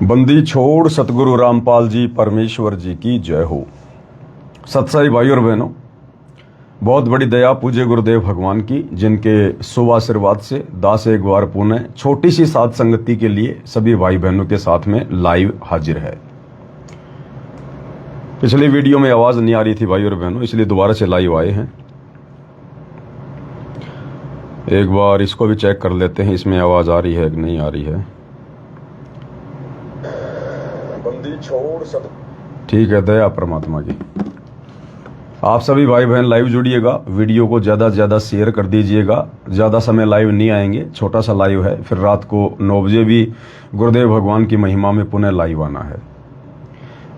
बंदी छोड़ सतगुरु रामपाल जी परमेश्वर जी की जय हो। सत्साई भाई और बहनों, बहुत बड़ी दया पूज्य गुरुदेव भगवान की, जिनके शुभ आशीर्वाद से दास एक बार पुनः छोटी सी साध संगति के लिए सभी भाई बहनों के साथ में लाइव हाजिर है। पिछली वीडियो में आवाज नहीं आ रही थी भाई और बहनों, इसलिए दोबारा से लाइव आए हैं। एक बार इसको भी चेक कर लेते हैं, इसमें आवाज आ रही है कि नहीं आ रही है। बंदी छोड़ सब ठीक है, दया परमात्मा की। आप सभी भाई बहन लाइव जुड़िएगा, वीडियो को ज़्यादा से ज़्यादा शेयर कर दीजिएगा। ज़्यादा समय लाइव नहीं आएंगे, छोटा सा लाइव है, फिर रात को 9 बजे भी गुरुदेव भगवान की महिमा में पुनः लाइव आना है।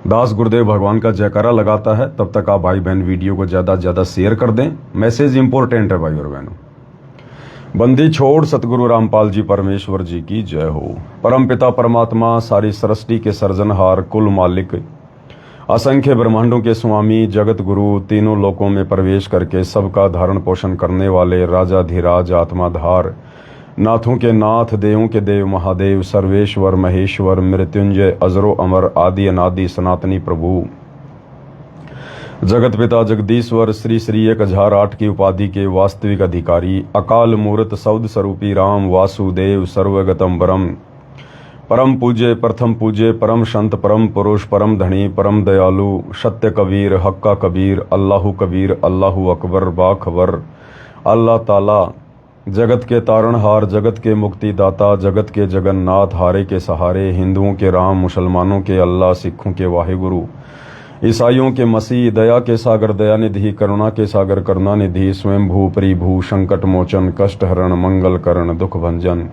दास गुरुदेव भगवान का जयकारा लगाता है, तब तक आप भाई बहन वीडियो को ज़्यादा से ज़्यादा शेयर कर दें। मैसेज इंपॉर्टेंट है भाई और बहनों। बंदी छोड़ सतगुरु रामपाल जी परमेश्वर जी की जय हो। परम पिता परमात्मा, सारी सृष्टि के सर्जनहार, कुल मालिक, असंख्य ब्रह्मांडों के स्वामी, जगत गुरु, तीनों लोकों में प्रवेश करके सबका धारण पोषण करने वाले राजाधिराज, आत्माधार, नाथों के नाथ, देवों के देव, महादेव, सर्वेश्वर, महेश्वर, मृत्युंजय, अजरो अमर, आदि अनादि सनातनी प्रभु, जगत पिता जगदीश्वर, श्री श्री 1008 की उपाधि के वास्तविक अधिकारी, अकाल मूर्त सौद स्वरूपी राम वासुदेव, सर्वगतम परम, परम पूज्य, प्रथम पूज्य, परम संत, परम पुरुष, परम धनी, परम दयालु, सत्य कबीर, हक्का कबीर, अल्लाहु कबीर, अल्लाहु अकबर, बाखबर, अल्लाह ताला, जगत के तारणहार, जगत के मुक्तिदाता, जगत के जगन्नाथ, हारे के सहारे, हिंदुओं के राम, मुसलमानों के अल्लाह, सिखों के वाहिगुरु, ईसाइयों के मसीह, दया के सागर दयानिधि, करुणा के सागर करुणानिधि, स्वयं भू परिभू, संकट मोचन, कष्ट हरण, मंगल करण, दुख भंजन,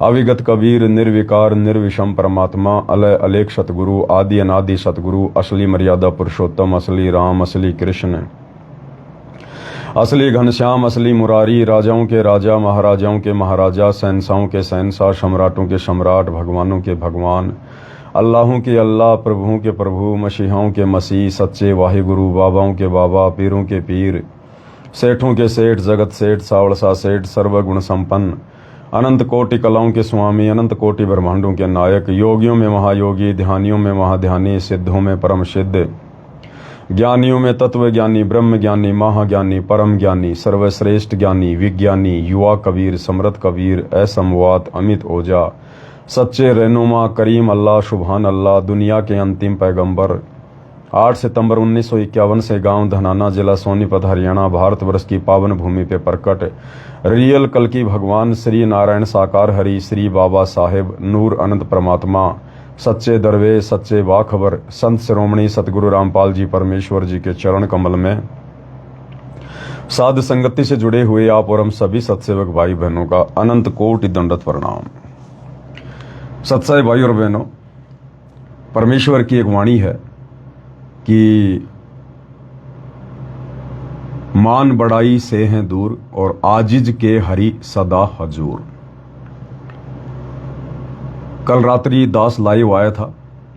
अविगत कबीर, निर्विकार निर्विषम परमात्मा, अलय अलेख सतगुरु, आदि अनादि सतगुरु, असली मर्यादा पुरुषोत्तम, असली राम, असली कृष्ण, असली घनश्याम, असली मुरारी, राजाओं के राजा, महाराजाओं के महाराजा, शहंशाहों के शहंशाह, सम्राटों के सम्राट, भगवानों के भगवान, अल्लाहों के अल्लाह, प्रभुओं के प्रभु, मसीहाओं के मसीह, सच्चे वाहिगुरु, बाबाओं के बाबा, पीरों के पीर, सेठों के सेठ, जगत सेठ, सावड़सा सेठ, सर्वगुण संपन्न, अनंत कोटि कलाओं के स्वामी, अनंत कोटि ब्रह्मांडों के नायक, योगियों में महायोगी, ध्यानियों में महाध्यानी, सिद्धों में परम सिद्ध, ज्ञानियों में तत्व ज्ञानी, ब्रह्म ज्ञानी, महाज्ञानी, परम ज्ञानी, सर्वश्रेष्ठ ज्ञानी, विज्ञानी, युवा कबीर, समृद्ध कबीर, असमवात, अमित ओजा, सच्चे रहनुमा, करीम अल्लाह, सुभान अल्लाह, दुनिया के अंतिम पैगंबर, 8 सितंबर 1951 से गांव धनाना, जिला सोनीपत, हरियाणा, भारतवर्ष की पावन भूमि पे प्रकट रियल कल की भगवान श्री नारायण साकार हरि, श्री बाबा साहेब नूर अनंत परमात्मा, सच्चे दरवेश, सच्चे बाखबर, संत शिरोमणि सतगुरु रामपाल जी परमेश्वर जी के चरण कमल में साध संगति से जुड़े हुए आप और हम सभी सत्सेवक भाई बहनों का अनंत कोटि दंडवत प्रणाम। सत्साई भाई और बहनों, परमेश्वर की एक वाणी है कि मान बड़ाई से हैं दूर और आजिज के हरि सदा हजूर। कल रात्रि दास लाइव आया था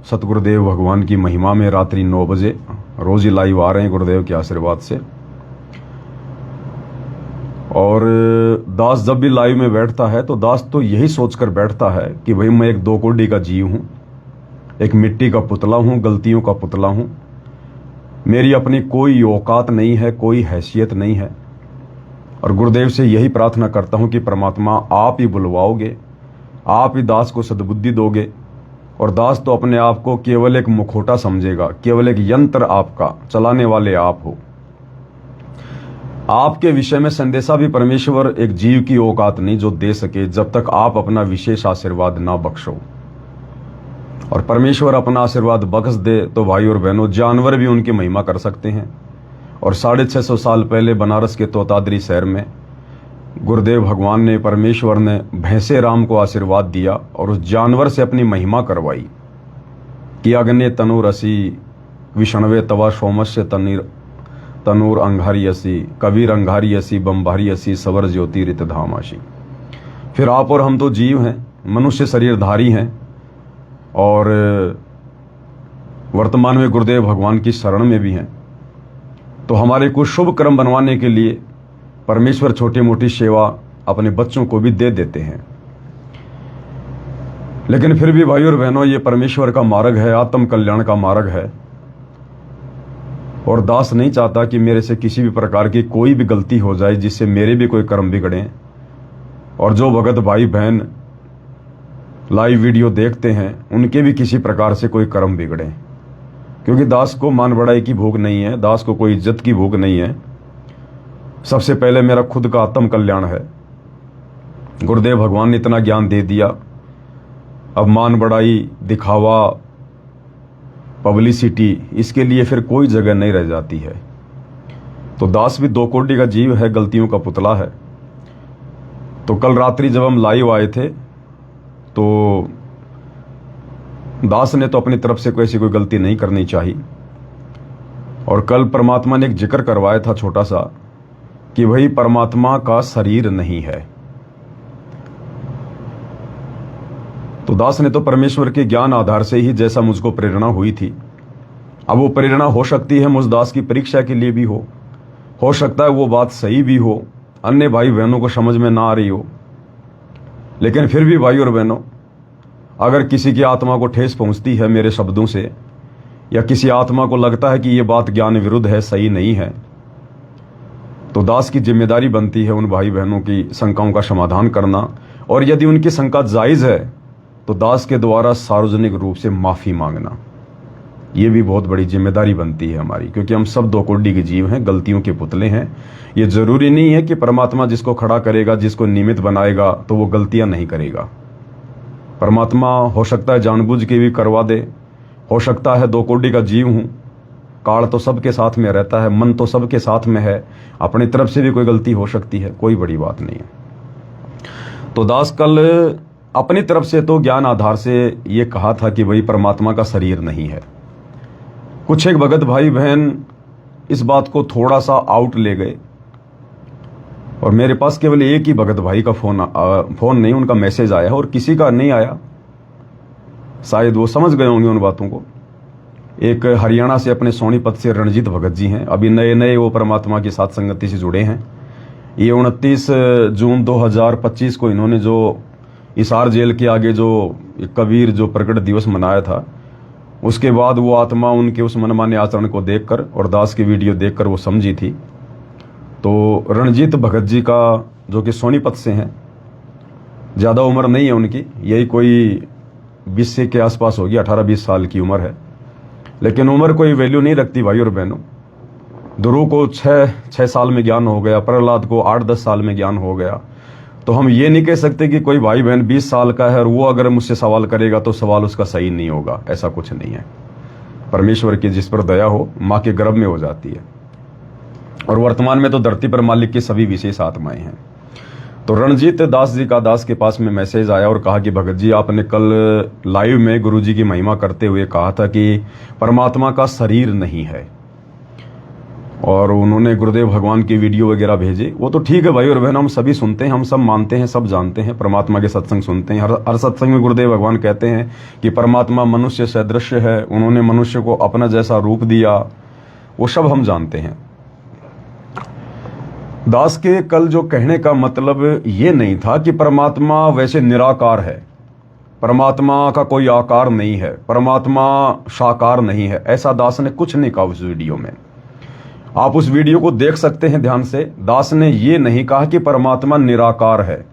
सतगुरुदेव भगवान की महिमा में, रात्रि 9 बजे, रोज ही लाइव आ रहे हैं गुरुदेव के आशीर्वाद से। और दास जब भी लाइव में बैठता है तो दास तो यही सोचकर बैठता है कि भाई मैं एक 2 कौड़ी का जीव हूं, एक मिट्टी का पुतला हूं, गलतियों का पुतला हूं, मेरी अपनी कोई औकात नहीं है, कोई हैसियत नहीं है। और गुरुदेव से यही प्रार्थना करता हूं कि परमात्मा आप ही बुलवाओगे, आप ही दास को सद्बुद्धि दोगे। और दास तो अपने आप को केवल एक मुखौटा समझेगा, केवल एक यंत्र आपका, चलाने वाले आप हो। आपके विषय में संदेशा भी परमेश्वर एक जीव की औकात नहीं जो दे सके, जब तक आप अपना विशेष आशीर्वाद ना बख्शो। और परमेश्वर अपना आशीर्वाद बख्श दे तो भाई और बहनों, जानवर भी उनकी महिमा कर सकते हैं। और 650 साल पहले बनारस के तोताद्री शहर में गुरुदेव भगवान ने, परमेश्वर ने भैंसे राम को आशीर्वाद दिया और उस जानवर से अपनी महिमा करवाई कि अग्नि तनुर असी, विष्णवे तवा सोमस्य तनूर अंगारी असी, कबीर अंगारी असी, बम्बारी असी, सवर ज्योति रित धामाशी। फिर आप और हम तो जीव हैं, मनुष्य शरीरधारी हैं, और वर्तमान में गुरुदेव भगवान की शरण में भी हैं। तो हमारे कुछ शुभ कर्म बनवाने के लिए परमेश्वर छोटी मोटी सेवा अपने बच्चों को भी दे देते हैं। लेकिन फिर भी भाई और बहनों, ये परमेश्वर का मार्ग है, आत्म कल्याण का मार्ग है। और दास नहीं चाहता कि मेरे से किसी भी प्रकार की कोई भी गलती हो जाए जिससे मेरे भी कोई कर्म बिगड़े, और जो भगत भाई बहन लाइव वीडियो देखते हैं उनके भी किसी प्रकार से कोई कर्म बिगड़े। क्योंकि दास को मान बढ़ाई की भूख नहीं है, दास को कोई इज्जत की भूख नहीं है। सबसे पहले मेरा खुद का आत्म कल्याण है। गुरुदेव भगवान ने इतना ज्ञान दे दिया, अब मान बढ़ाई, दिखावा, पब्लिसिटी, इसके लिए फिर कोई जगह नहीं रह जाती है। तो दास भी दो कोटि का जीव है, गलतियों का पुतला है। तो कल रात्रि जब हम लाइव आए थे तो दास ने तो अपनी तरफ से कोई गलती नहीं करनी चाहिए। और कल परमात्मा ने एक जिक्र करवाया था छोटा सा कि भाई परमात्मा का शरीर नहीं है। तो दास ने तो परमेश्वर के ज्ञान आधार से ही जैसा मुझको प्रेरणा हुई थी, अब वो प्रेरणा हो सकती है मुझ दास की परीक्षा के लिए भी हो सकता है वो बात सही भी हो, अन्य भाई बहनों को समझ में ना आ रही हो। लेकिन फिर भी भाई और बहनों, अगर किसी की आत्मा को ठेस पहुंचती है मेरे शब्दों से, या किसी आत्मा को लगता है कि ये बात ज्ञान विरुद्ध है, सही नहीं है, तो दास की जिम्मेदारी बनती है उन भाई बहनों की शंकाओं का समाधान करना। और यदि उनकी शंका जायज़ है तो दास के द्वारा सार्वजनिक रूप से माफ़ी मांगना, ये भी बहुत बड़ी जिम्मेदारी बनती है हमारी। क्योंकि हम सब दो कोटि के जीव हैं, गलतियों के पुतले हैं। ये जरूरी नहीं है कि परमात्मा जिसको खड़ा करेगा, जिसको निमित्त बनाएगा, तो वो गलतियां नहीं करेगा। परमात्मा हो सकता है जानबूझ के भी करवा दे, हो सकता है दो कोटि का जीव हूं, काल तो सबके साथ में रहता है, मन तो सबके साथ में है, अपनी तरफ से भी कोई गलती हो सकती है, कोई बड़ी बात नहीं है। तो दास कल अपनी तरफ से तो ज्ञान आधार से ये कहा था कि भाई परमात्मा का शरीर नहीं है। कुछ एक भगत भाई बहन इस बात को थोड़ा सा आउट ले गए, और मेरे पास केवल एक ही भगत भाई का फोन नहीं, उनका मैसेज आया है, और किसी का नहीं आया। शायद वो समझ गए होंगे उन बातों को। एक हरियाणा से अपने सोनीपत से रणजीत भगत जी हैं, अभी नए नए वो परमात्मा की साथ संगति से जुड़े हैं। ये 29 जून 2025 को इन्होंने जो हिसार जेल के आगे जो कबीर जो प्रकट दिवस मनाया था, उसके बाद वो आत्मा उनके उस मनमाने आचरण को देखकर और दास की वीडियो देखकर वो समझी थी। तो रणजीत भगत जी का, जो कि सोनीपत से हैं, ज़्यादा उम्र नहीं है उनकी, यही कोई 20 से के आसपास होगी, 18-20 साल की उम्र है। लेकिन उम्र कोई वैल्यू नहीं रखती भाई और बहनों। ध्रुव को 6 साल में ज्ञान हो गया, प्रहलाद को 8-10 साल में ज्ञान हो गया। तो हम ये नहीं कह सकते कि कोई भाई बहन 20 साल का है और वो अगर मुझसे सवाल करेगा तो सवाल उसका सही नहीं होगा, ऐसा कुछ नहीं है। परमेश्वर की जिस पर दया हो, माँ के गर्भ में हो जाती है। और वर्तमान में तो धरती पर मालिक की सभी विशेष आत्माएं हैं। तो रणजीत दास जी का दास के पास में मैसेज आया और कहा कि भगत जी, आपने कल लाइव में गुरु जी की महिमा करते हुए कहा था कि परमात्मा का शरीर नहीं है, और उन्होंने गुरुदेव भगवान की वीडियो वगैरह भेजे। वो तो ठीक है भाई और बहन, हम सभी सुनते हैं, हम सब मानते हैं, सब जानते हैं, परमात्मा के सत्संग सुनते हैं। हर सत्संग में गुरुदेव भगवान कहते हैं कि परमात्मा मनुष्य सदृश है, उन्होंने मनुष्य को अपना जैसा रूप दिया, वो सब हम जानते हैं। दास के कल जो कहने का मतलब ये नहीं था कि परमात्मा वैसे निराकार है, परमात्मा का कोई आकार नहीं है, परमात्मा साकार नहीं है, ऐसा दास ने कुछ नहीं कहा उस वीडियो में। आप उस वीडियो को देख सकते हैं ध्यान से। दास ने ये नहीं कहा कि परमात्मा निराकार है,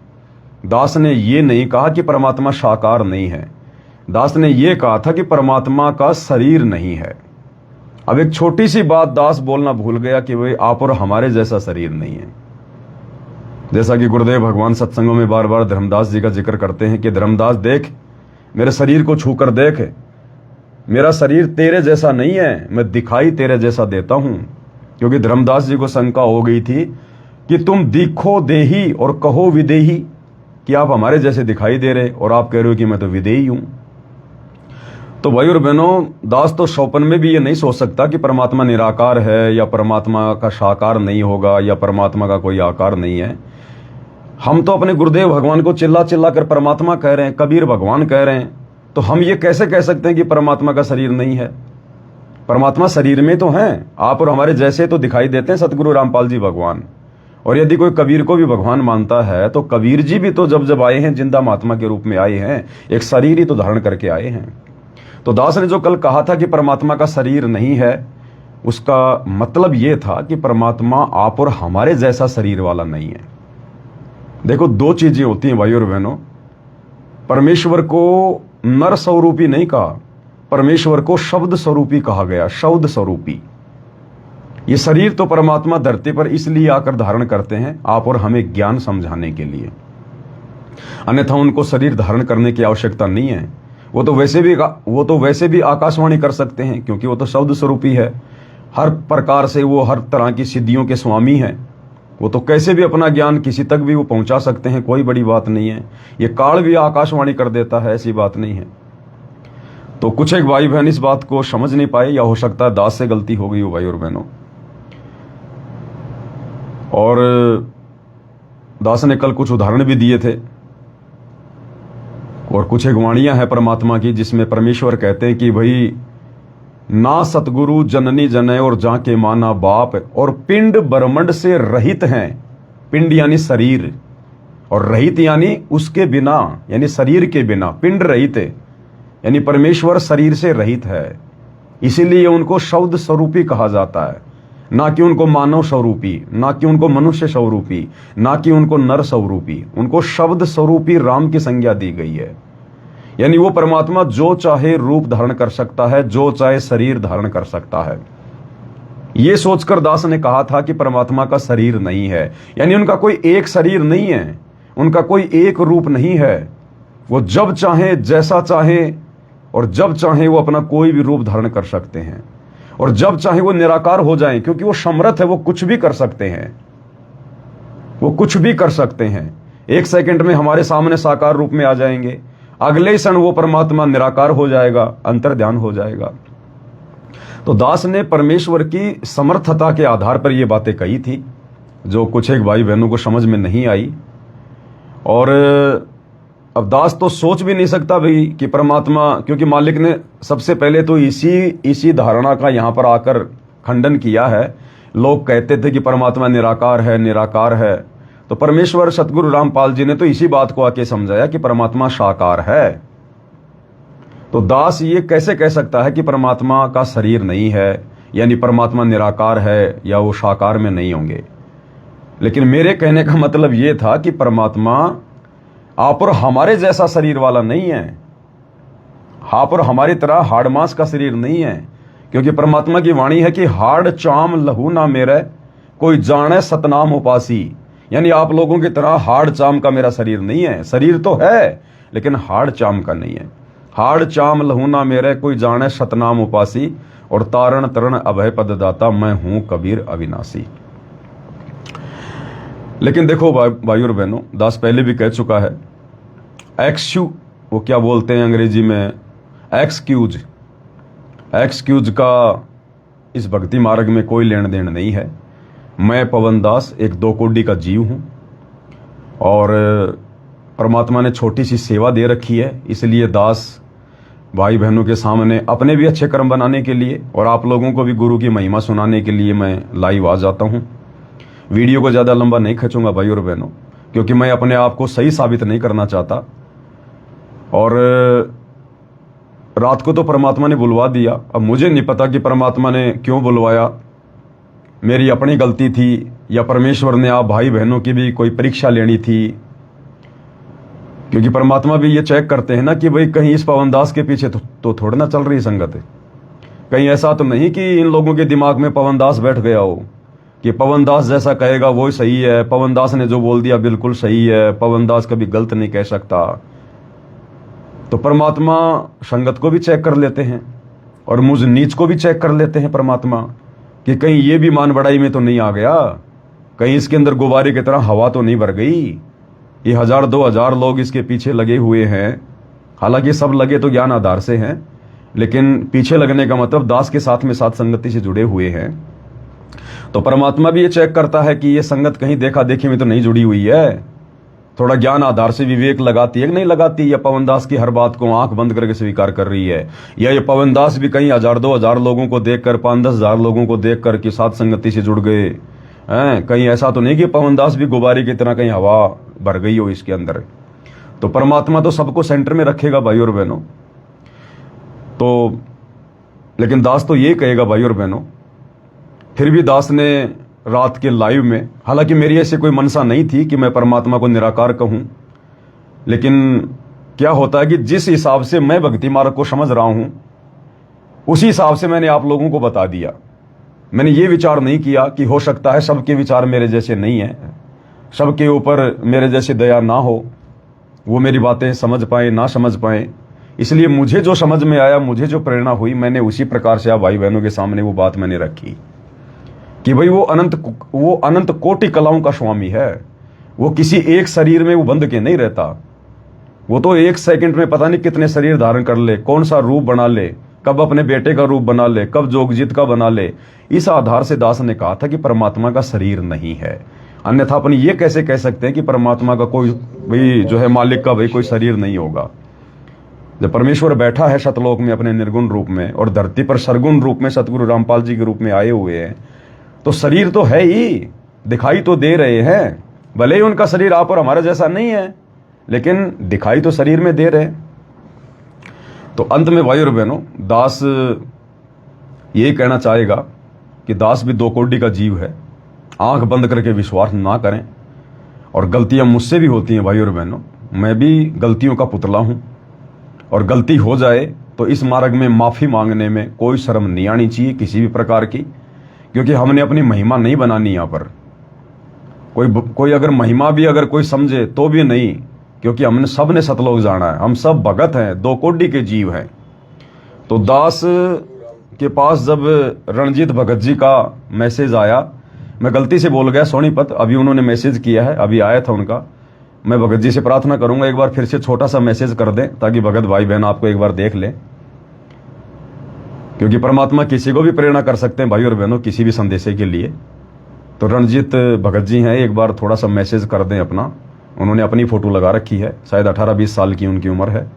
दास ने ये नहीं कहा कि परमात्मा साकार नहीं है, दास ने ये कहा था कि परमात्मा का शरीर नहीं है। अब एक छोटी सी बात दास बोलना भूल गया कि भाई आप और हमारे जैसा शरीर नहीं है। जैसा कि गुरुदेव भगवान सत्संगों में बार बार धर्मदास जी का जिक्र करते हैं कि धर्मदास देख, मेरे शरीर को छूकर देख, मेरा शरीर तेरे जैसा नहीं है, मैं दिखाई तेरे जैसा देता हूं। क्योंकि धर्मदास जी को शंका हो गई थी कि तुम दिखो देही और कहो विदेही, कि आप हमारे जैसे दिखाई दे रहे और आप कह रहे हो कि मैं तो विदेही हूं। तो भाई और बहनों, दास तो स्वप्न में भी ये नहीं सोच सकता कि परमात्मा निराकार है या परमात्मा का साकार नहीं होगा या परमात्मा का कोई आकार नहीं है। हम तो अपने गुरुदेव भगवान को चिल्ला चिल्ला कर परमात्मा कह रहे हैं, कबीर भगवान कह रहे हैं, तो हम ये कैसे कह सकते हैं कि परमात्मा का शरीर नहीं है? परमात्मा शरीर में तो हैं, आप और हमारे जैसे तो दिखाई देते हैं सतगुरु रामपाल जी भगवान, और यदि कोई कबीर को भी भगवान मानता है तो कबीर जी भी तो जब जब आए हैं जिंदा महात्मा के रूप में आए हैं, एक शरीर ही तो धारण करके आए हैं। तो दास ने जो कल कहा था कि परमात्मा का शरीर नहीं है, उसका मतलब यह था कि परमात्मा आप और हमारे जैसा शरीर वाला नहीं है। देखो, दो चीजें होती हैं भाई और बहनों। परमेश्वर को नर स्वरूपी नहीं कहा, परमेश्वर को शब्द स्वरूपी कहा गया, शब्द स्वरूपी। ये शरीर तो परमात्मा धरती पर इसलिए आकर धारण करते हैं आप और हमें ज्ञान समझाने के लिए, अन्यथा उनको शरीर धारण करने की आवश्यकता नहीं है। वो तो वैसे भी आकाशवाणी कर सकते हैं, क्योंकि वो तो शब्द स्वरूपी है। हर प्रकार से वो हर तरह की सिद्धियों के स्वामी हैं। वो तो कैसे भी अपना ज्ञान किसी तक भी वो पहुंचा सकते हैं, कोई बड़ी बात नहीं है। ये काल भी आकाशवाणी कर देता है, ऐसी बात नहीं है। तो कुछ एक भाई बहन इस बात को समझ नहीं पाए, या हो सकता है दास से गलती हो गई हो भाई और बहनों। और दास ने कल कुछ उदाहरण भी दिए थे, और कुछ एक वाणियां हैं परमात्मा की जिसमें परमेश्वर कहते हैं कि भाई ना सतगुरु जननी जने और जाके माना बाप, और पिंड ब्रह्मंड से रहित हैं। पिंड यानी शरीर, और रहित यानी उसके बिना, यानी शरीर के बिना। पिंड रहित है यानी परमेश्वर शरीर से रहित है, इसीलिए उनको शब्द स्वरूपी कहा जाता है। ना कि उनको मानव स्वरूपी, ना कि उनको मनुष्य स्वरूपी, ना कि उनको नर स्वरूपी, उनको शब्द स्वरूपी राम की संज्ञा दी गई है। यानी वो परमात्मा जो चाहे रूप धारण कर सकता है, जो चाहे शरीर धारण कर सकता है। ये सोचकर दास ने कहा था कि परमात्मा का शरीर नहीं है, यानी उनका कोई एक शरीर नहीं है, उनका कोई एक रूप नहीं है। वो जब चाहे, जैसा चाहे और जब चाहे वो अपना कोई भी रूप धारण कर सकते हैं, और जब चाहे वो निराकार हो जाएं, क्योंकि वो समर्थ है, वो कुछ भी कर सकते हैं। वो कुछ भी कर सकते हैं। एक सेकंड में हमारे सामने साकार रूप में आ जाएंगे, अगले क्षण वो परमात्मा निराकार हो जाएगा, अंतर्ध्यान हो जाएगा। तो दास ने परमेश्वर की समर्थता के आधार पर ये बातें कही थी, जो कुछ एक भाई बहनों को समझ में नहीं आई। और अब दास तो सोच भी नहीं सकता भाई कि परमात्मा, क्योंकि मालिक ने सबसे पहले तो इसी धारणा का यहां पर आकर खंडन किया है। लोग कहते थे कि परमात्मा निराकार है, निराकार है। तो परमेश्वर सतगुरु रामपाल जी ने तो इसी बात को आके समझाया कि परमात्मा साकार है। तो दास ये कैसे कह सकता है कि परमात्मा का शरीर नहीं है, यानी परमात्मा निराकार है या वो साकार में नहीं होंगे। लेकिन मेरे कहने का मतलब ये था कि परमात्मा आप और हमारे जैसा शरीर वाला नहीं है, आप और हमारी तरह हाड़ मांस का शरीर नहीं है। क्योंकि परमात्मा की वाणी है कि हाड़ चाम लहू ना मेरे, कोई जाने सतनाम उपासी। यानी आप लोगों की तरह हाड़ चाम का मेरा शरीर नहीं है। शरीर तो है लेकिन हाड़ चाम का नहीं है। हाड़ चाम लहू ना मेरे, कोई जाने सतनाम उपासी, और तारण तरण अभय पद दाता, मैं हूं कबीर अविनाशी। लेकिन देखो भाई और बहनों, दास पहले भी कह चुका है, वो क्या बोलते हैं अंग्रेजी में, एक्सक्यूज का इस भक्ति मार्ग में कोई लेन देन नहीं है। मैं पवन दास एक 2 कोड़ी का जीव हूं, और परमात्मा ने छोटी सी सेवा दे रखी है। इसलिए दास भाई बहनों के सामने अपने भी अच्छे कर्म बनाने के लिए और आप लोगों को भी गुरु की महिमा सुनाने के लिए मैं लाइव आ जाता हूं। वीडियो को ज़्यादा लंबा नहीं खींचूंगा भाई और बहनों, क्योंकि मैं अपने आप को सही साबित नहीं करना चाहता। और रात को तो परमात्मा ने बुलवा दिया। अब मुझे नहीं पता कि परमात्मा ने क्यों बुलवाया, मेरी अपनी गलती थी या परमेश्वर ने आप भाई बहनों की भी कोई परीक्षा लेनी थी। क्योंकि परमात्मा भी ये चेक करते हैं ना कि भाई कहीं इस पवनदास के पीछे तो थोड़ा ना चल रही संगत है। कहीं ऐसा तो नहीं कि इन लोगों के दिमाग में पवनदास बैठ गया हो कि पवनदास जैसा कहेगा वो सही है, पवनदास ने जो बोल दिया बिल्कुल सही है, पवनदास कभी गलत नहीं कह सकता। तो परमात्मा संगत को भी चेक कर लेते हैं और मुझ नीच को भी चेक कर लेते हैं परमात्मा, कि कहीं ये भी मान बढ़ाई में तो नहीं आ गया, कहीं इसके अंदर गुब्बारे की तरह हवा तो नहीं भर गई। ये 1000-2000 लोग इसके पीछे लगे हुए हैं। हालांकि सब लगे तो ज्ञान आधार से हैं, लेकिन पीछे लगने का मतलब दास के साथ में साथ संगति से जुड़े हुए हैं। तो परमात्मा भी ये चेक करता है कि ये संगत कहीं देखा देखी में तो नहीं जुड़ी हुई है, थोड़ा ज्ञान आधार से विवेक लगाती है कि नहीं लगाती, या पवनदास की हर बात को आंख बंद करके स्वीकार कर रही है, या ये पवनदास भी कहीं 1000-2000 लोगों को देखकर 5-10 हजार लोगों को देखकर कि साथ संगति से जुड़ गए हैं, कहीं ऐसा तो नहीं कि पवन दास भी गुब्बारे की तरह कहीं हवा भर गई हो इसके अंदर। तो परमात्मा तो सबको सेंटर में रखेगा भाई और बहनों। तो लेकिन दास तो ये कहेगा भाई और बहनों, फिर भी दास ने रात के लाइव में, हालांकि मेरी ऐसी कोई मनसा नहीं थी कि मैं परमात्मा को निराकार कहूं, लेकिन क्या होता है कि जिस हिसाब से मैं भक्ति मार्ग को समझ रहा हूं उसी हिसाब से मैंने आप लोगों को बता दिया। मैंने ये विचार नहीं किया कि हो सकता है सबके विचार मेरे जैसे नहीं है, सबके ऊपर मेरे जैसी दया ना हो, वो मेरी बातें समझ पाए ना समझ पाए। इसलिए मुझे जो समझ में आया, मुझे जो प्रेरणा हुई, मैंने उसी प्रकार से आप भाई बहनों के सामने वो बात मैंने रखी कि भाई वो अनंत कोटि कलाओं का स्वामी है। वो किसी एक शरीर में वो बंध के नहीं रहता। वो तो एक सेकंड में पता नहीं कितने शरीर धारण कर ले, कौन सा रूप बना ले, कब अपने बेटे का रूप बना ले, कब जोगजीत का बना ले। इस आधार से दास ने कहा था कि परमात्मा का शरीर नहीं है। अन्यथा अपन ये कैसे कह सकते हैं कि परमात्मा का कोई भाई जो है मालिक का भाई कोई शरीर नहीं होगा। जब परमेश्वर बैठा है सतलोक में अपने निर्गुण रूप में और धरती पर सरगुण रूप में सतगुरु रामपाल जी के रूप में आए हुए हैं, तो शरीर तो है ही, दिखाई तो दे रहे हैं। भले ही उनका शरीर आप और हमारा जैसा नहीं है, लेकिन दिखाई तो शरीर में दे रहे। तो अंत में भाई और बहनों, दास यही कहना चाहेगा कि दास भी दो कोटि का जीव है। आंख बंद करके विश्वास ना करें, और गलतियां मुझसे भी होती हैं भाई और बहनों। मैं भी गलतियों का पुतला हूं, और गलती हो जाए तो इस मार्ग में माफी मांगने में कोई शर्म नहीं आनी चाहिए किसी भी प्रकार की, क्योंकि हमने अपनी महिमा नहीं बनानी। यहां पर कोई अगर महिमा भी अगर कोई समझे तो भी नहीं, क्योंकि हमने सब ने सतलोक जाना है। हम सब भगत हैं, दो कोटि के जीव हैं। तो दास के पास जब रणजीत भगत जी का मैसेज आया, मैं गलती से बोल गया सोनीपत, अभी उन्होंने मैसेज किया है, अभी आया था उनका। मैं भगत जी से प्रार्थना करूंगा एक बार फिर से छोटा सा मैसेज कर दें, ताकि भगत भाई बहन आपको एक बार देख लें, क्योंकि परमात्मा किसी को भी प्रेरणा कर सकते हैं भाई और बहनों, किसी भी संदेशे के लिए। तो रणजीत भगत जी हैं, एक बार थोड़ा सा मैसेज कर दें अपना। उन्होंने अपनी फोटो लगा रखी है, शायद 18-20 साल की उनकी उम्र है,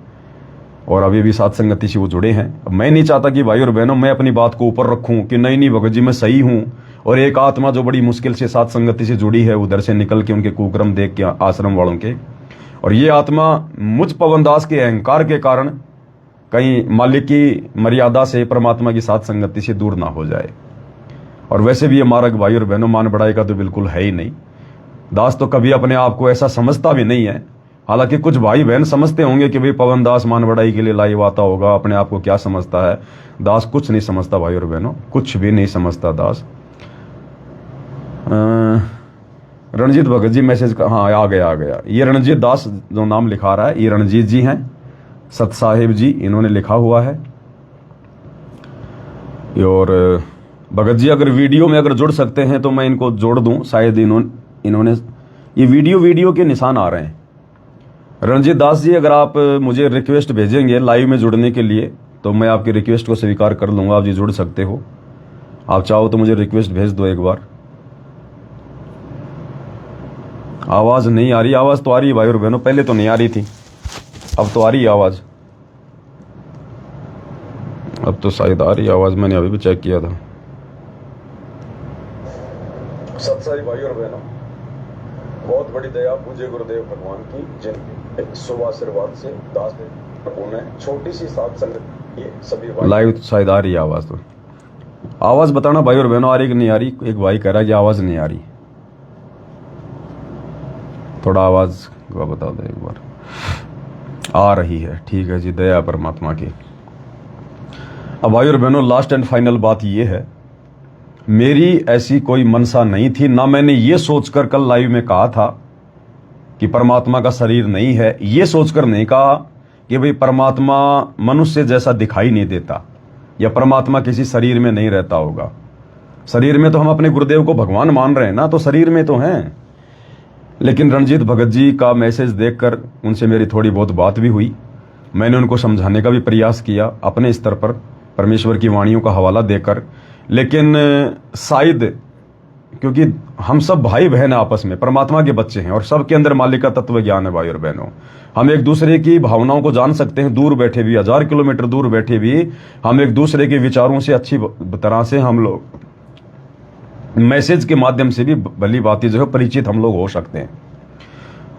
और अभी भी साथ संगति से वो जुड़े हैं। अब मैं नहीं चाहता कि भाई और बहनों मैं अपनी बात को ऊपर रखूं कि नहीं भगत जी मैं सही हूं, और एक आत्मा जो बड़ी मुश्किल से साथ संगति से जुड़ी है उधर से निकल के उनके कुक्रम देख के आश्रम वालों के, और ये आत्मा मुझ पवनदास के अहंकार के कारण कहीं मालिक की मर्यादा से परमात्मा की साथ संगति से दूर ना हो जाए। और वैसे भी ये मार्ग भाई और बहनों मान बढ़ाई का तो बिल्कुल है ही नहीं। दास तो कभी अपने आप को ऐसा समझता भी नहीं है। हालांकि कुछ भाई बहन समझते होंगे कि भाई पवन दास मान बढ़ाई के लिए लाइव आता होगा, अपने आप को क्या समझता है। दास कुछ नहीं समझता भाई और बहनों, कुछ भी नहीं समझता दास। रणजीत भगत जी मैसेज का, हाँ आ गया। ये रणजीत दास जो नाम लिखा रहा है, ये रणजीत जी हैं, सत साहिब जी इन्होंने लिखा हुआ है। और भगत जी अगर वीडियो में अगर जुड़ सकते हैं तो मैं इनको जोड़ दूं, शायद इन्होंने ये वीडियो के निशान आ रहे हैं। रणजीत दास जी अगर आप मुझे रिक्वेस्ट भेजेंगे लाइव में जुड़ने के लिए तो मैं आपकी रिक्वेस्ट को स्वीकार कर लूंगा। आप जी जुड़ सकते हो, आप चाहो तो मुझे रिक्वेस्ट भेज दो एक बार। आवाज नहीं आ रही? आवाज तो आ रही है भाई और बहनों, पहले तो नहीं आ रही थी, अब तो आ रही है आवाज। अब तो शायद आ रही है आवाज, मैंने अभी भी चेक किया था। सत्साई भाई और बहनों, बहुत बड़ी दया पूज्य गुरुदेव भगवान की, जिन शुभ आशीर्वाद से दास ने छोटी सी साथ संगत ये सभी लाइव शायद आ रही है आवाज। तो आवाज बताना भाई और बहनों, आ रही कि नहीं आ रही? एक भाई कह रहा है कि आवाज नहीं आ रही, थोड़ा आवाज को बता दो एक बार। आ रही है, ठीक है जी, दया परमात्मा की। अब भाई और बहनों लास्ट एंड फाइनल बात ये है, मेरी ऐसी कोई मनसा नहीं थी, ना मैंने ये सोचकर कल लाइव में कहा था कि परमात्मा का शरीर नहीं है। ये सोचकर नहीं कहा कि भाई परमात्मा मनुष्य जैसा दिखाई नहीं देता या परमात्मा किसी शरीर में नहीं रहता होगा। शरीर में तो हम अपने गुरुदेव को भगवान मान रहे हैं ना, तो शरीर में तो हैं। लेकिन रणजीत भगत जी का मैसेज देखकर उनसे मेरी थोड़ी बहुत बात भी हुई। मैंने उनको समझाने का भी प्रयास किया अपने स्तर पर, परमेश्वर की वाणियों का हवाला देकर। लेकिन शायद क्योंकि हम सब भाई बहन आपस में परमात्मा के बच्चे हैं और सबके अंदर मालिक का तत्व ज्ञान है भाई और बहनों, हम एक दूसरे की भावनाओं को जान सकते हैं। दूर बैठे भी, 1000 किलोमीटर दूर बैठे भी हम एक दूसरे के विचारों से अच्छी तरह से हम लोग मैसेज के माध्यम से भी भली बातें जो है परिचित हम लोग हो सकते हैं।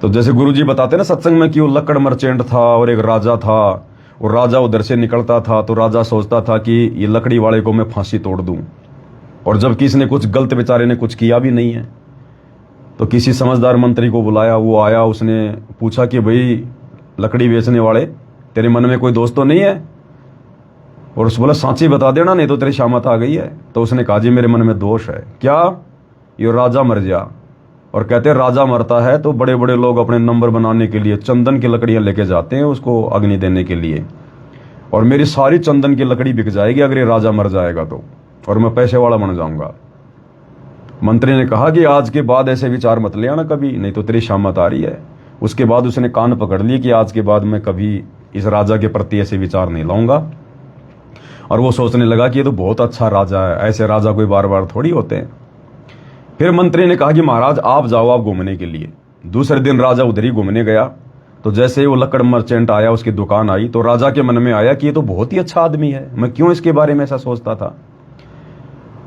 तो जैसे गुरुजी बताते हैं ना सत्संग में कि वो लकड़ मर्चेंट था और एक राजा था, और राजा उधर से निकलता था तो राजा सोचता था कि ये लकड़ी वाले को मैं फांसी तोड़ दूं, और जबकि इसने कुछ गलत बेचारे ने कुछ किया भी नहीं है। तो किसी समझदार मंत्री को बुलाया, वो आया, उसने पूछा कि भाई लकड़ी बेचने वाले, तेरे मन में कोई दोस्त तो नहीं है? और उस बोला सांची बता देना, नहीं तो तेरी शामत आ गई है। तो उसने कहा जी मेरे मन में दोष है। क्या? ये राजा मर गया। और कहते हैं राजा मरता है तो बड़े बड़े लोग अपने नंबर बनाने के लिए चंदन की लकड़ियां लेके जाते हैं उसको अग्नि देने के लिए, और मेरी सारी चंदन की लकड़ी बिक जाएगी अगर ये राजा मर जाएगा तो, और मैं पैसे वाला बन जाऊंगा। मंत्री ने कहा कि आज के बाद ऐसे विचार मत ले आना कभी, नहीं तो तेरी शामत आ रही है। उसके बाद उसने कान पकड़ लिए कि आज के बाद मैं कभी इस राजा के प्रति ऐसे विचार नहीं लाऊंगा। और वो सोचने लगा कि ये तो बहुत अच्छा राजा है, ऐसे राजा कोई बार बार थोड़ी होते हैं। फिर मंत्री ने कहा कि महाराज आप जाओ आप घूमने के लिए। दूसरे दिन राजा उधर ही घूमने गया। तो जैसे ही वो लकड़ मर्चेंट आया, उसकी दुकान आई, तो राजा के मन में आया कि ये तो बहुत ही अच्छा आदमी है, मैं क्यों इसके बारे में ऐसा सोचता था।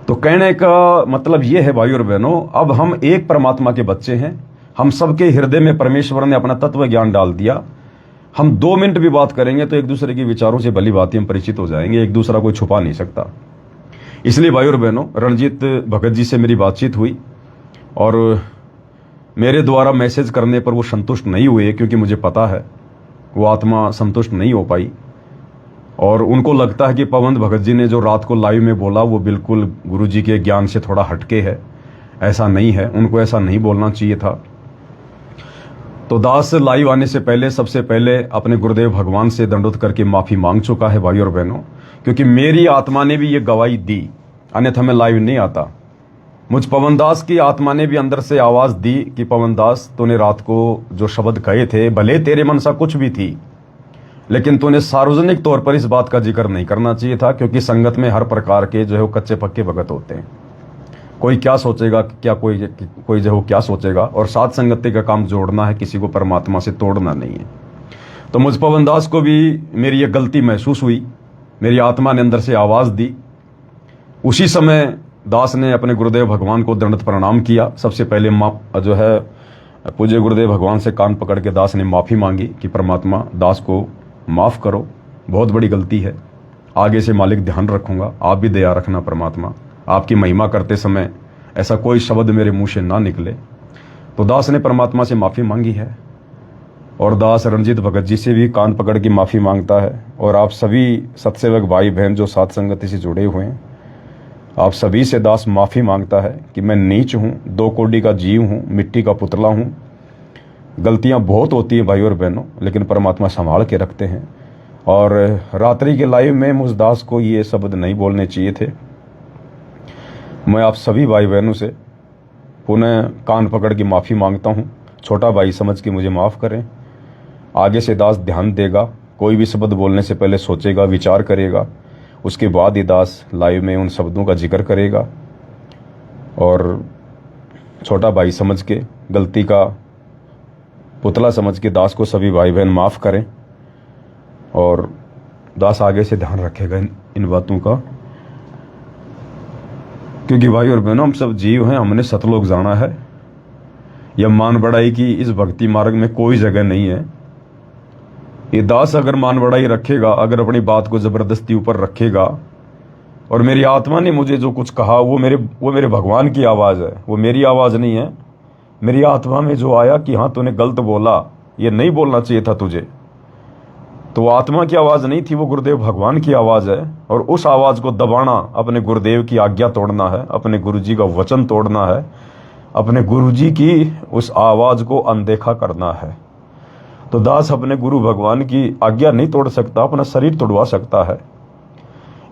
तो कहने का मतलब ये है भाई और बहनों, अब हम एक परमात्मा के बच्चे हैं, हम सबके हृदय में परमेश्वर ने अपना तत्व ज्ञान डाल दिया। हम 2 मिनट भी बात करेंगे तो एक दूसरे के विचारों से भली बातें हम परिचित हो जाएंगे, एक दूसरा कोई छुपा नहीं सकता। इसलिए भाई और बहनों, रणजीत भगत जी से मेरी बातचीत हुई और मेरे द्वारा मैसेज करने पर वो संतुष्ट नहीं हुए, क्योंकि मुझे पता है वो आत्मा संतुष्ट नहीं हो पाई। और उनको लगता है कि पवन भगत जी ने जो रात को लाइव में बोला वो बिल्कुल गुरुजी के ज्ञान से थोड़ा हटके है। ऐसा नहीं है, उनको ऐसा नहीं बोलना चाहिए था। तो दास लाइव आने से पहले सबसे पहले अपने गुरुदेव भगवान से दंडोत करके माफी मांग चुका है भाई और बहनों, क्योंकि मेरी आत्मा ने भी ये गवाही दी, अन्यथा मैं लाइव नहीं आता। मुझ पवन दास की आत्मा ने भी अंदर से आवाज दी कि पवन दास तूने रात को जो शब्द कहे थे, भले तेरे मनसा कुछ भी थी, लेकिन तूने सार्वजनिक तौर पर इस बात का जिक्र नहीं करना चाहिए था, क्योंकि संगत में हर प्रकार के जो है वो कच्चे पक्के भगत होते हैं। कोई क्या सोचेगा, क्या कोई जो क्या सोचेगा, और साथ संगति का काम जोड़ना है, किसी को परमात्मा से तोड़ना नहीं है। तो मुझ पवन दास को भी मेरी ये गलती महसूस हुई, मेरी आत्मा ने अंदर से आवाज दी। उसी समय दास ने अपने गुरुदेव भगवान को दंडवत प्रणाम किया। सबसे पहले जो है पूज्य गुरुदेव भगवान से कान पकड़ के दास ने माफी मांगी कि परमात्मा दास को माफ करो, बहुत बड़ी गलती है, आगे से मालिक ध्यान रखूंगा, आप भी दया रखना परमात्मा, आपकी महिमा करते समय ऐसा कोई शब्द मेरे मुंह से ना निकले। तो दास ने परमात्मा से माफी मांगी है, और दास रणजीत भगत जी से भी कान पकड़ के माफी मांगता है। और आप सभी सत्सेवक भाई बहन जो साथ संगति से जुड़े हुए हैं, आप सभी से दास माफी मांगता है कि मैं नीच हूं, 2 कोड़ी का जीव हूं, मिट्टी का पुतला हूं। गलतियां बहुत होती हैं भाई और बहनों, लेकिन परमात्मा संभाल के रखते हैं। और रात्रि के लाइव में मुझ दास को ये शब्द नहीं बोलने चाहिए थे। मैं आप सभी भाई बहनों से पुनः कान पकड़ के माफ़ी मांगता हूँ। छोटा भाई समझ के मुझे माफ़ करें। आगे से दास ध्यान देगा, कोई भी शब्द बोलने से पहले सोचेगा, विचार करेगा, उसके बाद ही दास लाइव में उन शब्दों का जिक्र करेगा। और छोटा भाई समझ के, गलती का पुतला समझ के दास को सभी भाई बहन माफ़ करें, और दास आगे से ध्यान रखेगा इन बातों का। क्योंकि भाई और बहनों, हम सब जीव हैं, हमने सतलोक जाना है। यह मान बढ़ाई की इस भक्ति मार्ग में कोई जगह नहीं है। ये दास अगर मान बढ़ाई रखेगा, अगर अपनी बात को जबरदस्ती ऊपर रखेगा, और मेरी आत्मा ने मुझे जो कुछ कहा वो मेरे भगवान की आवाज़ है, वो मेरी आवाज़ नहीं है। मेरी आत्मा में जो आया कि हाँ तूने गलत बोला, ये नहीं बोलना चाहिए था तुझे, तो वो आत्मा की आवाज़ नहीं थी, वो गुरुदेव भगवान की आवाज़ है। और उस आवाज़ को दबाना, अपने गुरुदेव की आज्ञा तोड़ना है, अपने गुरुजी का वचन तोड़ना है, अपने गुरुजी की उस आवाज़ को अनदेखा करना है। तो दास अपने गुरु भगवान की आज्ञा नहीं तोड़ सकता, अपना शरीर तोड़वा सकता है।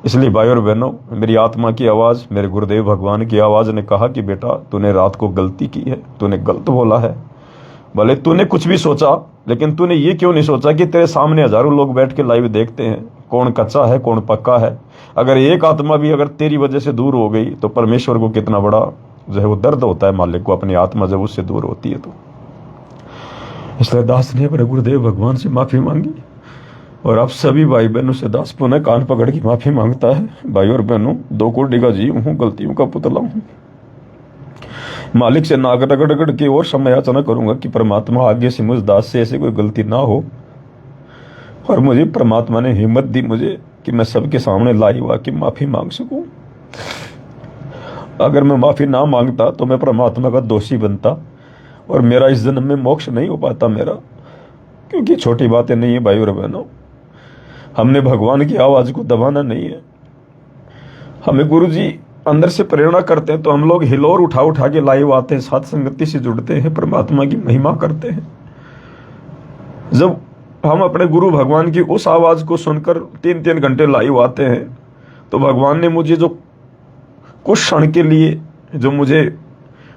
इसलिए भाई और बहनों, मेरी आत्मा की आवाज़, मेरे गुरुदेव भगवान की आवाज़ ने कहा कि बेटा तूने रात को गलती की है, तूने गलत बोला है। भले तूने कुछ भी सोचा, लेकिन तूने ये क्यों नहीं सोचा कि तेरे सामने हजारों लोग बैठ के लाइव देखते हैं, कौन कच्चा है कौन पक्का है। अगर एक आत्मा भी अगर तेरी वजह से दूर हो गई तो परमेश्वर को कितना बड़ा जो है वो दर्द होता है, मालिक को, अपनी आत्मा जब उससे दूर होती है तो। इसलिए दास ने अपने गुरुदेव भगवान से माफी मांगी, और आप सभी भाई बहनों से दास पुनः कान पकड़ के माफी मांगता है। भाई और बहनों, 2 कोड़ी का जीव हूँ, गलतियों का पुतला हूँ। मालिक से नाक रगड़ रगड़ के और समय याचना करूंगा कि परमात्मा आगे से मुझ दास से ऐसे कोई गलती ना हो। और मुझे परमात्मा ने हिम्मत दी मुझे कि मैं सबके सामने लाइव आके माफी मांग सकूं। अगर मैं माफी ना मांगता तो मैं परमात्मा का दोषी बनता और मेरा इस जन्म में मोक्ष नहीं हो पाता मेरा। क्योंकि छोटी बातें नहीं है भाई और बहनों, हमने भगवान की आवाज को दबाना नहीं है। हमें गुरु जी अंदर से प्रेरणा करते हैं तो हम लोग हिलोर उठा उठा के लाइव आते हैं, साथ संगति से जुड़ते हैं, परमात्मा की महिमा करते हैं। जब हम अपने गुरु भगवान की उस आवाज को सुनकर 3-3 घंटे लाइव आते हैं तो भगवान ने मुझे जो कुछ क्षण के लिए जो मुझे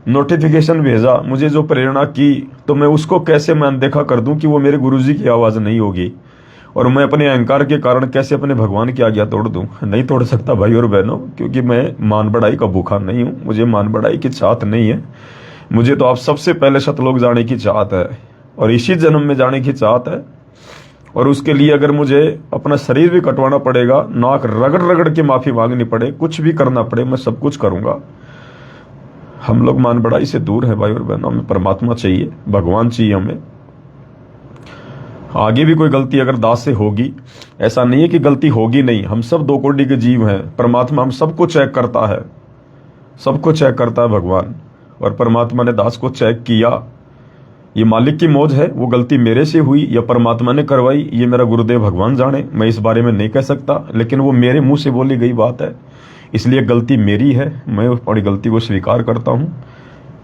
नोटिफिकेशन भेजा, मुझे जो प्रेरणा की, तो मैं उसको कैसे मैं अनदेखा कर दूं कि वो मेरे गुरुजी की आवाज नहीं होगी। और मैं अपने अहंकार के कारण कैसे अपने भगवान की आज्ञा तोड़ दूं? नहीं तोड़ सकता भाई और बहनों, क्योंकि मैं मान बढ़ाई का भूखा नहीं हूं, मुझे मान बढ़ाई की चाहत नहीं है। मुझे तो आप सबसे पहले सतलोक जाने की चाहत है और इसी जन्म में जाने की चाहत है। और उसके लिए अगर मुझे अपना शरीर भी कटवाना पड़ेगा, नाक रगड़ रगड़ के माफी मांगनी पड़े, कुछ भी करना पड़े, मैं सब कुछ करूंगा। हम लोग मान बढ़ाई से दूर है भाई और बहनों, हमें परमात्मा चाहिए, भगवान चाहिए हमें। आगे भी कोई गलती अगर दास से होगी, ऐसा नहीं है कि गलती होगी नहीं, हम सब 2 कोटि के जीव हैं। परमात्मा हम सबको चेक करता है, सबको चेक करता है भगवान। और परमात्मा ने दास को चेक किया। ये मालिक की मौज है, वो गलती मेरे से हुई या परमात्मा ने करवाई, ये मेरा गुरुदेव भगवान जाने, मैं इस बारे में नहीं कह सकता। लेकिन वो मेरे मुंह से बोली गई बात है, इसलिए गलती मेरी है, मैं अपनी गलती को स्वीकार करता हूं।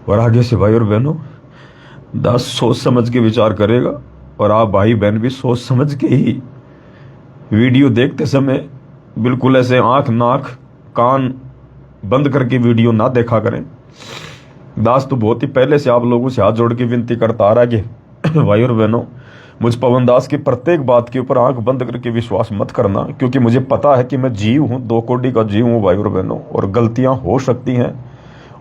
और आगे से भाई और बहनों, दास सोच समझ के विचार करेगा और आप भाई बहन भी सोच समझ के ही वीडियो देखते समय बिल्कुल ऐसे आंख नाक कान बंद करके वीडियो ना देखा करें। दास तो बहुत ही पहले से आप लोगों से हाथ जोड़ के विनती करता आ रहा है कि भाई और बहनों, मुझ पवन दास की प्रत्येक बात के ऊपर आंख बंद करके विश्वास मत करना, क्योंकि मुझे पता है कि मैं जीव हूं, 2 कोटि का जीव हूं भाई और बहनों, और गलतियां हो सकती हैं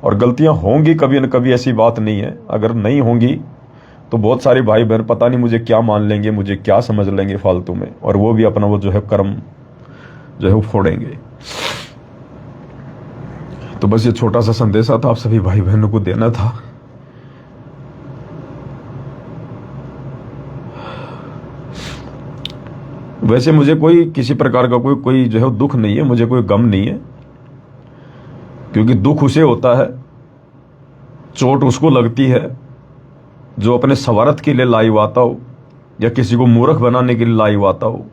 और गलतियां होंगी कभी न कभी, ऐसी बात नहीं है। अगर नहीं होंगी तो बहुत सारे भाई बहन पता नहीं मुझे क्या मान लेंगे, मुझे क्या समझ लेंगे फालतू में, और वो भी अपना वो जो है कर्म जो है वो फोड़ेंगे। तो बस ये छोटा सा संदेशा था आप सभी भाई बहनों को देना था। वैसे मुझे कोई किसी प्रकार का कोई जो है दुख नहीं है, मुझे कोई गम नहीं है, क्योंकि दुख उसे होता है, चोट उसको लगती है जो अपने स्वार्थ के लिए लाइव आता हो या किसी को मूर्ख बनाने के लिए लाइव आता हो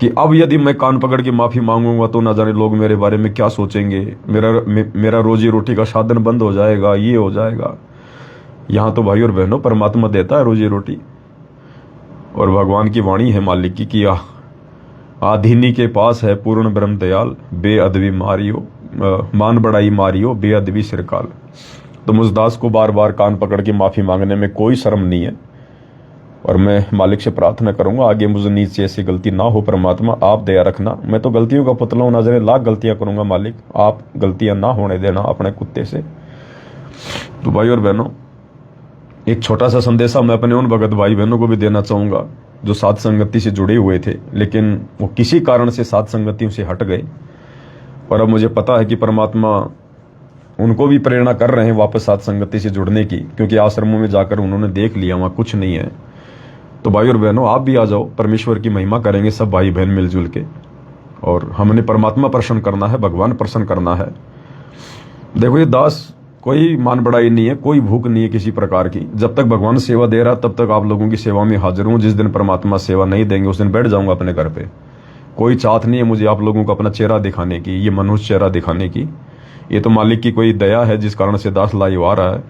कि अब यदि मैं कान पकड़ के माफी मांगूंगा तो ना जाने लोग मेरे बारे में क्या सोचेंगे, मेरा रोजी रोटी का साधन बंद हो जाएगा, ये हो जाएगा। यहां तो भाई और बहनों परमात्मा देता है रोजी रोटी, और भगवान की वाणी है मालिक की कि आधीनी के पास है पूर्ण ब्रह्म दयाल, बेअदबी मारियो मान बढ़ाई मारियो, बेअदबी सिरकाल। तो मुझ दास को बार बार कान पकड़ के माफी मांगने में कोई शर्म नहीं है, और मैं मालिक से प्रार्थना करूंगा आगे मुझे नीचे ऐसी गलती ना हो। परमात्मा आप दया रखना, मैं तो गलतियों का पुतला हूं, ना जाने लाख गलतियां करूंगा, मालिक आप गलतियां ना होने देना अपने कुत्ते से। तो भाई और बहनों, एक छोटा सा संदेशा मैं अपने उन भगत भाई बहनों को भी देना चाहूंगा जो साथ संगति से जुड़े हुए थे, लेकिन वो किसी कारण से साथ संगतियों से हट गए, और अब मुझे पता है कि परमात्मा उनको भी प्रेरणा कर रहे हैं वापस साथ संगति से जुड़ने की, क्योंकि आश्रमों में जाकर उन्होंने देख लिया वहां कुछ नहीं है। तो भाई और बहनों, आप भी आ जाओ, परमेश्वर की महिमा करेंगे सब भाई बहन मिलजुल के, और हमने परमात्मा प्रसन्न करना है, भगवान प्रसन्न करना है। देखो ये दास कोई मान बढ़ाई नहीं है, कोई भूख नहीं है किसी प्रकार की। जब तक भगवान सेवा दे रहा तब तक आप लोगों की सेवा में हाजिर हूं। जिस दिन परमात्मा सेवा नहीं देंगे उस दिन बैठ जाऊंगा अपने घर पे। कोई चाहत नहीं है मुझे आप लोगों को अपना चेहरा दिखाने की, ये मनुष्य चेहरा दिखाने की। ये तो मालिक की कोई दया है जिस कारण से दास लाइव आ रहा है।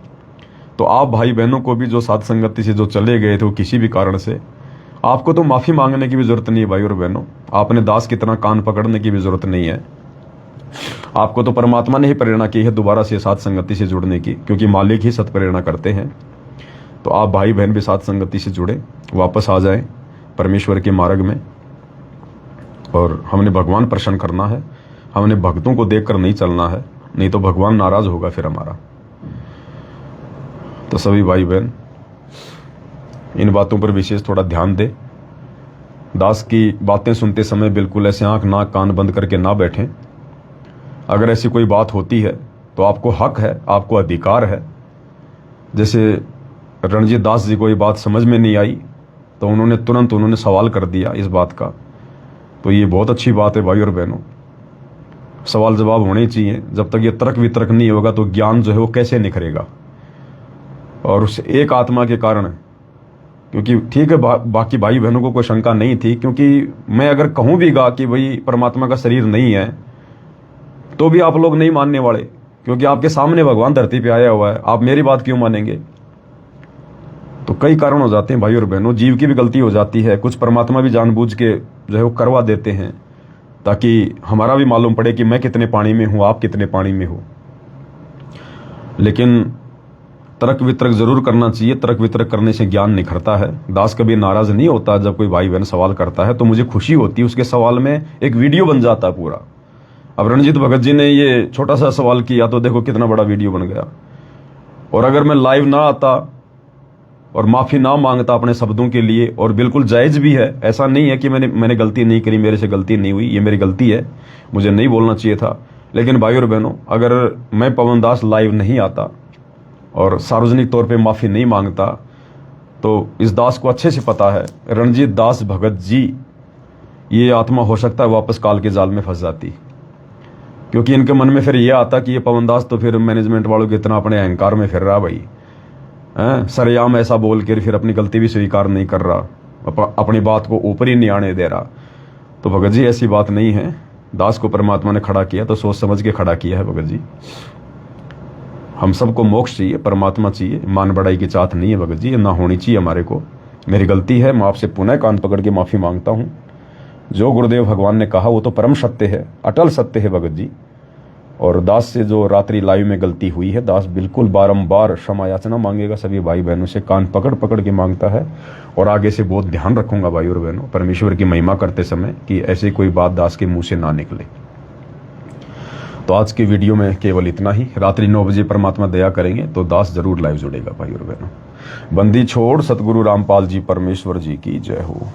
तो आप भाई बहनों को भी जो साथ संगति से जो चले गए थे वो किसी भी कारण से, आपको तो माफी मांगने की भी जरूरत नहीं है भाई और बहनों। आपने दास की तरह कान पकड़ने की भी जरूरत नहीं है। आपको तो परमात्मा ने ही प्रेरणा की है दोबारा से साथ संगति से जुड़ने की, क्योंकि मालिक ही सत प्रेरणा करते हैं। तो आप भाई बहन भी साथ संगति से जुड़े, वापस आ जाएं परमेश्वर के मार्ग में, और हमने भगवान प्रसन्न करना है। हमने भक्तों को देखकर नहीं चलना है, नहीं तो भगवान नाराज होगा फिर हमारा। तो सभी भाई बहन इन बातों पर विशेष थोड़ा ध्यान दे। दास की बातें सुनते समय बिल्कुल ऐसे आंख नाक कान बंद करके ना बैठें। अगर ऐसी कोई बात होती है तो आपको हक है, आपको अधिकार है। जैसे रणजीत दास जी को ये बात समझ में नहीं आई तो उन्होंने सवाल कर दिया इस बात का, तो ये बहुत अच्छी बात है भाई और बहनों। सवाल जवाब होने चाहिए। जब तक ये तर्क वितर्क नहीं होगा तो ज्ञान जो है वो कैसे निखरेगा। और उस एक आत्मा के कारण, क्योंकि ठीक है बाकी भाई बहनों को कोई शंका नहीं थी, क्योंकि मैं अगर कहूं भी गा कि भाई परमात्मा का शरीर नहीं है तो भी आप लोग नहीं मानने वाले, क्योंकि आपके सामने भगवान धरती पे आया हुआ है, आप मेरी बात क्यों मानेंगे। तो कई कारण हो जाते हैं भाई और बहनों, जीव की भी गलती हो जाती है, कुछ परमात्मा भी जानबूझ के जो है वो करवा देते हैं ताकि हमारा भी मालूम पड़े कि मैं कितने पानी में हूं, आप कितने पानी में हो। लेकिन तर्क वितर्क जरूर करना चाहिए, तर्क वितर्क करने से ज्ञान निखरता है। दास कभी नाराज नहीं होता जब कोई भाई बहन सवाल करता है, तो मुझे खुशी होती है उसके सवाल में एक वीडियो बन जाता पूरा। अब रणजीत भगत जी ने ये छोटा सा सवाल किया तो देखो कितना बड़ा वीडियो बन गया। और अगर मैं लाइव ना आता और माफी ना मांगता अपने शब्दों के लिए, और बिल्कुल जायज भी है, ऐसा नहीं है कि मैंने गलती नहीं करी, मेरे से गलती नहीं हुई, ये मेरी गलती है, मुझे नहीं बोलना चाहिए था। लेकिन भाई और बहनों, अगर मैं पवन दास लाइव नहीं आता और सार्वजनिक तौर पे माफी नहीं मांगता, तो इस दास को अच्छे से पता है रणजीत दास भगत जी ये आत्मा हो सकता है वापस काल के जाल में फंस जाती, क्योंकि इनके मन में फिर ये आता कि ये पवन दास तो फिर मैनेजमेंट वालों के इतना अपने अहंकार में फिर रहा भाई, सरेआम ऐसा बोल के फिर अपनी गलती भी स्वीकार नहीं कर रहा, अपनी बात को ऊपर ही नहीं आने दे रहा। तो भगत जी ऐसी बात नहीं है, दास को परमात्मा ने खड़ा किया तो सोच समझ के खड़ा किया है भगत जी। हम सबको मोक्ष चाहिए, परमात्मा चाहिए, मान बढ़ाई की चाहत नहीं है भगत जी, ना होनी चाहिए हमारे को। मेरी गलती है, मैं आपसे पुनः कान पकड़ के माफी मांगता हूँ। जो गुरुदेव भगवान ने कहा वो तो परम सत्य है, अटल सत्य है भगत जी। और दास से जो रात्रि लाइव में गलती हुई है, दास बिल्कुल बारंबार क्षमा याचना मांगेगा, सभी भाई बहनों से कान पकड़ पकड़ के मांगता है। और आगे से बहुत ध्यान रखूंगा भाई और बहनों, परमेश्वर की महिमा करते समय कि ऐसी कोई बात दास के मुंह से ना निकले। तो आज की वीडियो में केवल इतना ही। रात्रि 9 बजे परमात्मा दया करेंगे तो दास जरूर लाइव जुड़ेगा भाई और बहनों। बंदी छोड़ सतगुरु रामपाल जी परमेश्वर जी की जय हो।